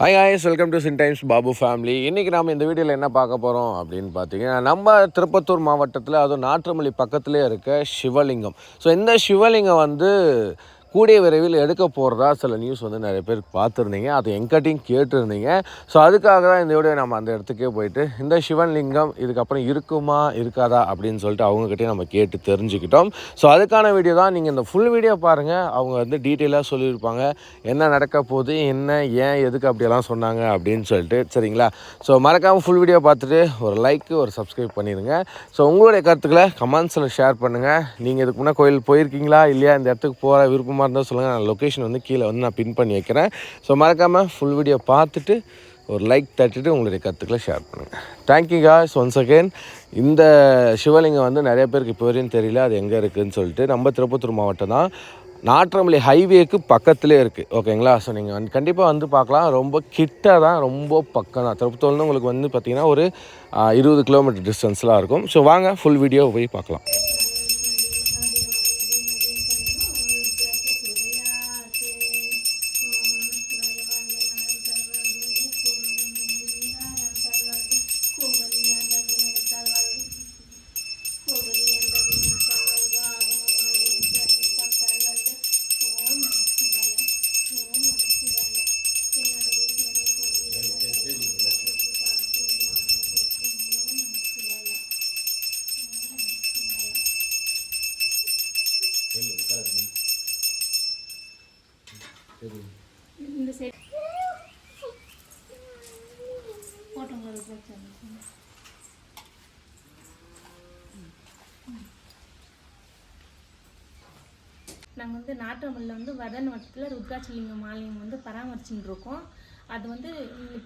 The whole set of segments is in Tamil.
ஹாய் guys, வெல்கம் டு சின் டைம்ஸ் பாபு ஃபேமிலி. இன்றைக்கி நாம் இந்த வீடியோவில் என்ன பார்க்க போகிறோம் அப்படின்னு பார்த்தீங்கன்னா, நம்ம திருப்பத்தூர் மாவட்டத்தில் அதுவும் நாற்றுமல்லி பக்கத்துலேயே இருக்க சிவலிங்கம். ஸோ இந்த சிவலிங்கம் கூடிய விரைவில் எடுக்க போகிறதா சில நியூஸ் நிறைய பேர் பார்த்துருந்தீங்க. அது எங்கிட்டையும் கேட்டுருந்தீங்க. ஸோ அதுக்காக தான் இந்த வீடியோ நம்ம அந்த இடத்துக்கே போயிட்டு இந்த சிவலிங்கம் இதுக்கப்புறம் இருக்குமா இருக்காதா அப்படின்னு சொல்லிட்டு அவங்கக்கிட்டே நம்ம கேட்டு தெரிஞ்சுக்கிட்டோம். ஸோ அதுக்கான வீடியோ தான். நீங்கள் இந்த ஃபுல் வீடியோ பாருங்கள். அவங்க டீட்டெயிலாக சொல்லியிருப்பாங்க என்ன நடக்க போகுது, என்ன ஏன் எதுக்கு அப்படியெல்லாம் சொன்னாங்க அப்படின்னு சொல்லிட்டு. சரிங்களா? ஸோ மறக்காமல் ஃபுல் வீடியோ பார்த்துட்டு ஒரு லைக்கு ஒரு சப்ஸ்கிரைப் பண்ணிடுங்க. ஸோ உங்களுடைய கருத்துக்களை கமெண்ட்ஸில் ஷேர் பண்ணுங்கள். நீங்கள் இதுக்கு முன்னே கோயில் போயிருக்கீங்களா இல்லையா, இந்த இடத்துக்கு போகிற விருப்பமாக இருந்தால் சொல்லுங்கள். நான் லொக்கேஷன் கீழே நான் பின் பண்ணி வைக்கிறேன். ஸோ மறக்காமல் ஃபுல் வீடியோ பார்த்துட்டு ஒரு லைக் தட்டிட்டு உங்களுடைய கருத்துக்களை ஷேர் பண்ணுங்கள். Thank you guys once again. இந்த சிவலிங்கம் நிறைய பேருக்கு இப்போ வரையும் தெரியல அது எங்கே இருக்குதுன்னு சொல்லிட்டு. நம்ம திருப்பத்தூர் மாவட்டம் தான், நாற்றமல்லி ஹைவேக்கு பக்கத்துலேயே இருக்குது. ஓகேங்களா? ஸோ நீங்கள் கண்டிப்பாக பார்க்கலாம். ரொம்ப கிட்ட தான், ரொம்ப பக்கம் தான். திருப்பத்தூர்லேருந்து உங்களுக்கு பார்த்திங்கன்னா ஒரு 20 கிலோமீட்டர் டிஸ்டன்ஸ்லாம் இருக்கும். ஸோ வாங்க ஃபுல் வீடியோ போய் பார்க்கலாம். இந்த சைடு போட்டோங்கள நாங்கள் நாற்றமல்லியில் வதன் வட்டத்தில் ருத்ராட்சலிங்கம் ஆலயம் பராமரிச்சுட்டு இருக்கோம். அது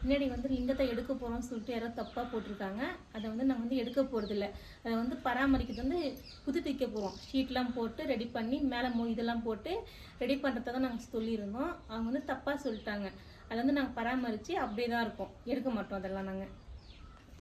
பின்னாடி லிங்கத்தை எடுக்க போகிறோம்னு சொல்லிட்டு யாரோ தப்பாக போட்டிருக்காங்க. அதை நாங்கள் எடுக்க போகிறதில்ல. அதை பராமரிக்கிறது புதுப்பிக்க போகிறோம். ஷீட்லாம் போட்டு ரெடி பண்ணி மேலே இதெல்லாம் போட்டு ரெடி பண்ணுறத தான் நாங்கள் சொல்லியிருந்தோம். அவங்க தப்பாக சொல்லிட்டாங்க. அதை நாங்கள் பராமரித்து அப்படியே தான் இருக்கோம், எடுக்க மாட்டோம் அதெல்லாம் நாங்கள்.